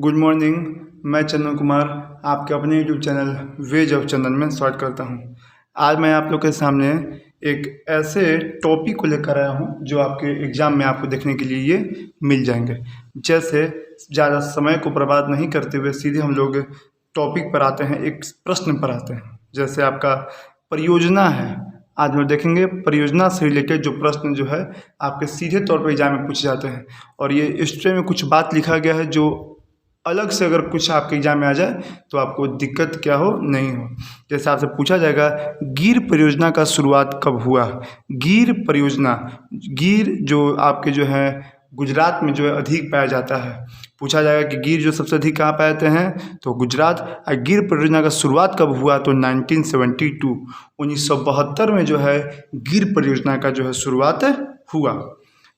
Good morning. मैं चंदन कुमार आपके अपने यूट्यूब चैनल वेज ऑफ चंदन में स्वागत करता हूं। आज मैं आप लोग के सामने एक ऐसे टॉपिक को लेकर आया हूं जो आपके एग्ज़ाम में आपको देखने के लिए ये मिल जाएंगे। जैसे ज़्यादा समय को बर्बाद नहीं करते हुए सीधे हम लोग टॉपिक पर आते हैं, एक प्रश्न पर आते हैं। जैसे आपका परियोजना है, आज हम देखेंगे परियोजना से रिलेटेड जो प्रश्न जो है आपके सीधे तौर पर एग्जाम में पूछे जाते हैं। और ये हिस्ट्री में कुछ बात लिखा गया है जो अलग से अगर कुछ आपके एग्जाम में आ जाए तो आपको दिक्कत क्या हो नहीं हो। जैसे आपसे पूछा जाएगा गिर परियोजना का शुरुआत कब हुआ। गिर परियोजना, गिर जो आपके जो है गुजरात में जो है अधिक पाया जाता है। पूछा जाएगा कि गिर जो सबसे अधिक कहाँ पाए जाते हैं तो गुजरात। गिर परियोजना का शुरुआत कब हुआ तो 1972 1972 में जो है गिर परियोजना का जो है शुरुआत हुआ।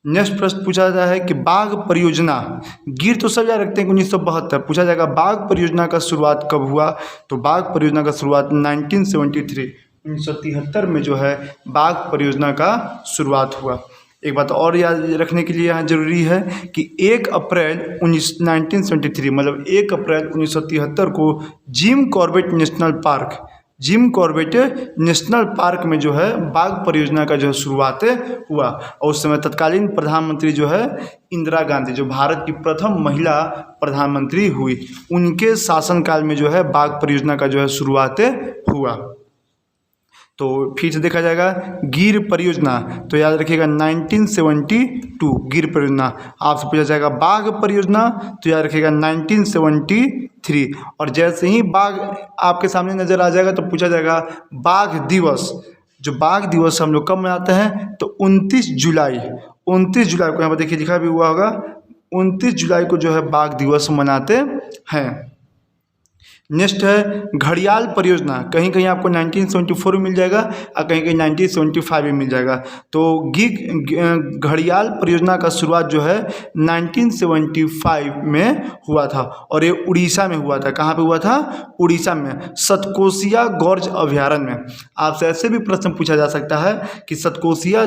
नेक्स्ट प्रश्न पूछा जाता है कि बाघ परियोजना, गिर तो सब याद रखते हैं 1972। पूछा जाएगा बाघ परियोजना का शुरुआत कब हुआ तो बाघ परियोजना का शुरुआत 1973 में जो है बाघ परियोजना का शुरुआत हुआ। एक बात और याद रखने के लिए यहाँ जरूरी है कि 1 अप्रैल 1973 मतलब 1 अप्रैल 1973 को जिम कॉर्बेट नेशनल पार्क में जो है बाघ परियोजना का जो है शुरुआत हुआ। और उस समय तत्कालीन प्रधानमंत्री जो है इंदिरा गांधी, जो भारत की प्रथम महिला प्रधानमंत्री हुई, उनके शासनकाल में जो है बाघ परियोजना का जो है शुरुआत हुआ। तो फिर से देखा जाएगा गिर परियोजना तो याद रखिएगा 1972 गिर परियोजना। आपसे पूछा जाएगा बाघ परियोजना तो याद रखिएगा 1973। और जैसे ही बाघ आपके सामने नज़र आ जाएगा तो पूछा जाएगा बाघ दिवस। जो बाघ दिवस हम लोग कब मनाते हैं तो 29 जुलाई को, यहाँ पर देखिए लिखा भी हुआ होगा, 29 जुलाई को जो है बाघ दिवस मनाते हैं। नेक्स्ट है घड़ियाल परियोजना, कहीं कहीं आपको 1974 में मिल जाएगा और कहीं कहीं 1975 में मिल जाएगा। तो घड़ियाल परियोजना का शुरुआत जो है 1975 में हुआ था और ये उड़ीसा में हुआ था। कहाँ पे हुआ था? उड़ीसा में, सतकोसिया गॉर्ज अभयारण्य में। आपसे ऐसे भी प्रश्न पूछा जा सकता है कि सतकोसिया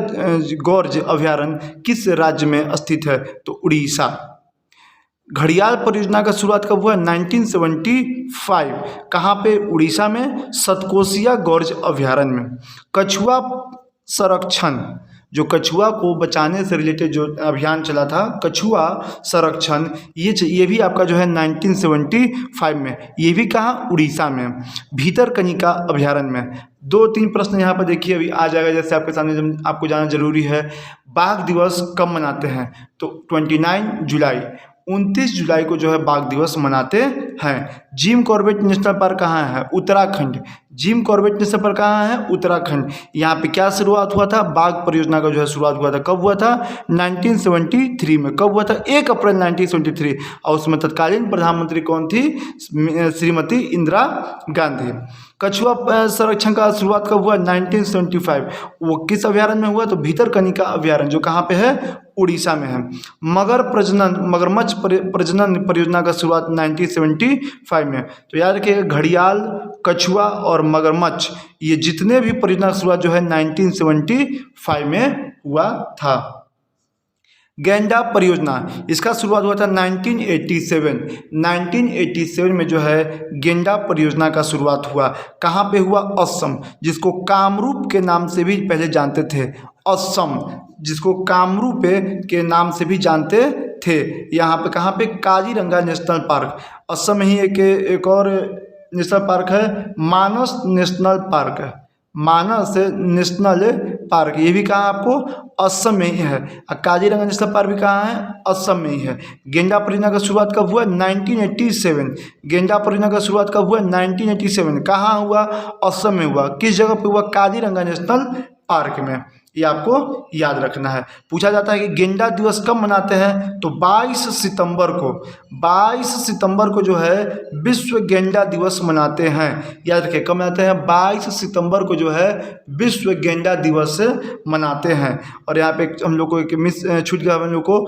गॉर्ज अभयारण्य किस राज्य में स्थित है तो उड़ीसा। घड़ियाल परियोजना का शुरुआत कब हुआ? 1975। कहाँ पे? उड़ीसा में, सतकोसिया गॉर्ज अभयारण्य में। कछुआ संरक्षण, जो कछुआ को बचाने से रिलेटेड जो अभियान चला था, कछुआ संरक्षण, ये भी आपका जो है 1975 में। ये भी कहाँ? उड़ीसा में, भीतरकनिका अभयारण्य में। 2-3 प्रश्न यहाँ पर देखिए अभी आ जाएगा। जैसे आपके सामने आपको जाना जरूरी है, बाघ दिवस कब मनाते हैं तो 29 जुलाई, 29 जुलाई को जो है बाघ दिवस मनाते हैं। जिम कॉर्बेट नेशनल पार्क कहाँ है? Uttarakhand. Jim Corbett national park कहाँ है? उत्तराखंड। यहाँ पे क्या शुरुआत हुआ था? बाघ परियोजना का जो है शुरुआत हुआ था। कब हुआ था? 1973 में। कब हुआ था? 1 अप्रैल 1973। और उसमें तत्कालीन प्रधानमंत्री कौन थी? श्रीमती इंदिरा गांधी। कछुआ संरक्षण का शुरुआत कब हुआ? 1975। वो किस अभयारण्य में हुआ तो भीतरकनिका अभयारण्य, जो कहाँ पे है? उड़ीसा में है। मगरमच्छ प्रजनन परियोजना का शुरुआत 1975 में। तो याद रखिए घड़ियाल, कछुआ और मगरमच्छ, ये जितने भी परियोजना की शुरुआत जो है 1975 में हुआ था। गेंडा परियोजना, इसका शुरुआत हुआ था 1987 में जो है गेंडा परियोजना का शुरुआत हुआ। कहाँ पे हुआ? असम, जिसको कामरूप के नाम से भी पहले जानते थे। असम, जिसको कामरूप के नाम से भी जानते थे। यहाँ पे कहाँ पे? Kaziranga national park. असम में ही एक और नेशनल पार्क है, मानस नेशनल पार्क है। मानस नेशनल पार्क, ये भी कहाँ आपको? असम में ही है। और काजीरंगा नेशनल पार्क भी कहाँ है? असम में ही है। गेंडा परियोजना का शुरुआत कब हुआ? 1987। गेंडा परियोजना का शुरुआत कब हुआ? 1987। कहाँ हुआ? असम में हुआ। किस जगह पे हुआ? काजीरंगा नेशनल पार्क में। ये आपको याद रखना है। पूछा जाता है कि गेंडा दिवस कब मनाते हैं तो 22 सितंबर को जो है विश्व गेंडा दिवस मनाते हैं। याद रखिए कब मनाते हैं? 22 सितंबर को जो है विश्व गेंडा दिवस मनाते हैं। और यहाँ पे हम लोग को एक मिस छूट गया, हम लोग को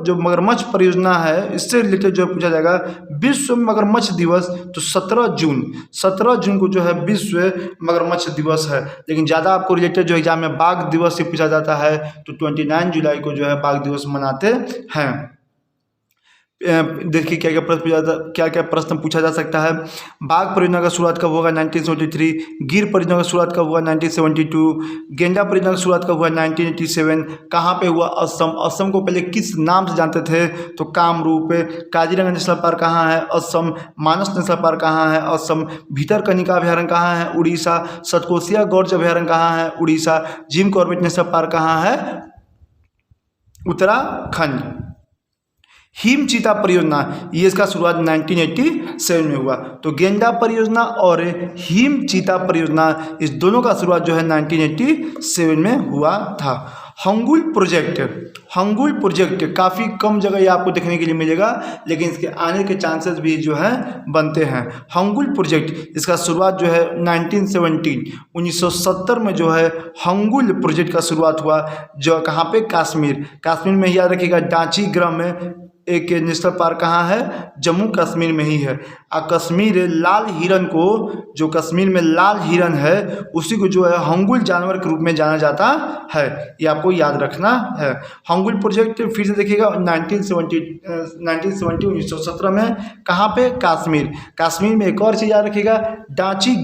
जो मगरमच्छ परियोजना है इससे रिलेटेड जो पूछा जाएगा विश्व मगरमच्छ दिवस तो 17 जून को जो है विश्व मगरमच्छ दिवस है। लेकिन ज़्यादा आपको रिलेटेड जो एग्जाम में बाघ दिवस से पूछा जाता है तो 29 जुलाई को जो है बाघ दिवस मनाते हैं। देखिए क्या क्या प्रश्न पूछा जा सकता है। बाघ परियोजना का शुरुआत कब होगा? 1973। गिर परियोजना का शुरुआत कब हुआ? 1972। गेंडा परियोजना का शुरुआत कब हुआ? 1987। कहाँ पे हुआ? असम। असम को पहले किस नाम से जानते थे? तो कामरूप। काजीरंगा नेशनल पार्क कहाँ है? असम। मानस नेशनल पार्क कहाँ है? असम। भितरकनिका अभयारण्य कहाँ है? उड़ीसा। सतकोसिया गौर्ज अभयारण्य कहाँ है? Orissa. Jim Corbett national park कहाँ है? उत्तराखंड। हिम चीता परियोजना, ये इसका शुरुआत 1987 में हुआ। तो गेंडा परियोजना और हिम चीता परियोजना, इस दोनों का शुरुआत जो है 1987 में हुआ था। हंगुल प्रोजेक्ट काफ़ी कम जगह ये आपको देखने के लिए मिलेगा, लेकिन इसके आने के चांसेस भी जो है बनते हैं। हंगुल प्रोजेक्ट, इसका शुरुआत जो है 1970 में जो है हंगुल प्रोजेक्ट का शुरुआत हुआ, जो कहाँ पे? कश्मीर में ही याद रखिएगा। डांची ग्राम में एक नेशनल पार्क कहाँ है? जम्मू कश्मीर में ही है। कश्मीर लाल हिरन को, जो कश्मीर में लाल हिरन है, उसी को जो है हंगुल जानवर के रूप में जाना जाता है, ये आपको याद रखना है। हंगुल प्रोजेक्ट फिर से देखिएगा 1917 में, कहाँ पे? कश्मीर में एक और चीज़ याद रखिएगा, डांची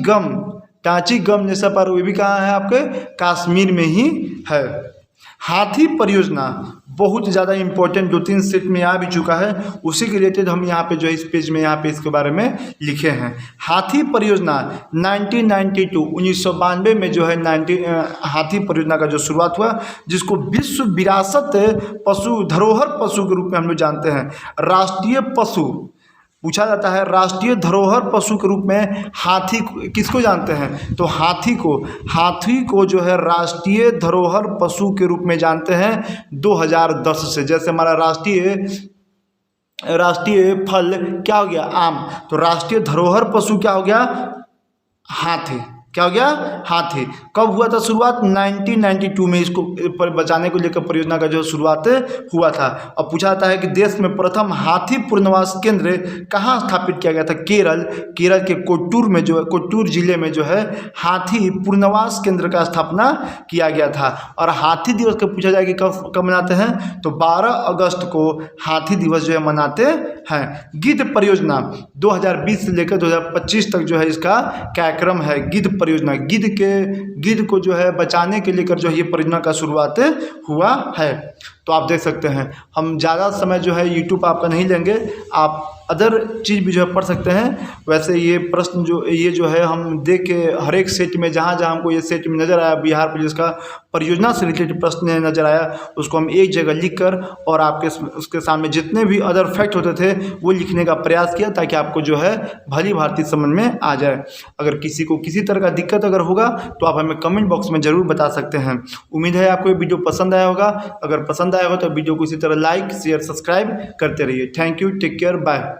गम नेशनल पार्क, वो भी कहाँ है? आपके कश्मीर में ही है। हाथी परियोजना बहुत ज़्यादा इम्पोर्टेंट, 2-3 सेट में आ भी चुका है, उसी के रिलेटेड हम यहाँ पे जो है इस पेज में यहाँ पे इसके बारे में लिखे हैं। हाथी परियोजना 1992 में जो है हाथी परियोजना का जो शुरुआत हुआ, जिसको विश्व विरासत पशु धरोहर पशु के रूप में हम लोग जानते हैं। राष्ट्रीय पशु पूछा जाता है, राष्ट्रीय धरोहर पशु के रूप में हाथी किसको जानते हैं? तो हाथी को जो है राष्ट्रीय धरोहर पशु के रूप में जानते हैं 2010 से। जैसे हमारा राष्ट्रीय फल क्या हो गया? आम। तो राष्ट्रीय धरोहर पशु क्या हो गया? हाथी। क्या हो गया? हाथी। कब हुआ था शुरुआत? 1992 में इसको पर बचाने को लेकर परियोजना का जो शुरुआत हुआ था। अब पूछा जाता है कि देश में प्रथम हाथी पुनर्वास केंद्र कहाँ स्थापित किया गया था? केरल के कोट्टूर जिले में जो है हाथी पुनर्वास केंद्र का स्थापना किया गया था। और हाथी दिवस को पूछा जाए कि कब मनाते हैं? तो 12 अगस्त को हाथी दिवस जो है मनाते हैं। गिद्ध परियोजना 2020 से लेकर 2025 तक जो है इसका कार्यक्रम है। गिद्ध परियोजना, गिद्ध को जो है बचाने के लेकर जो है ये परियोजना का शुरुआत हुआ है। तो आप देख सकते हैं, हम ज़्यादा समय जो है यूट्यूब आपका नहीं लेंगे, आप अदर चीज़ भी जो है पढ़ सकते हैं। वैसे ये प्रश्न जो है हम देख के हर एक सेट में जहाँ हमको ये सेट में नज़र आया, बिहार पुलिस का परियोजना से रिलेटेड प्रश्न नज़र आया, उसको हम एक जगह लिख कर और उसके सामने जितने भी अदर फैक्ट होते थे वो लिखने का प्रयास किया, ताकि आपको जो है भली भांति समझ में आ जाए। अगर किसी को किसी तरह का दिक्कत अगर होगा तो आप हमें कमेंट बॉक्स में ज़रूर बता सकते हैं। उम्मीद है आपको ये वीडियो पसंद आया होगा। अगर पसंद आया हो तो वीडियो को इसी तरह लाइक, शेयर, सब्सक्राइब करते रहिए। Thank you, take care, bye.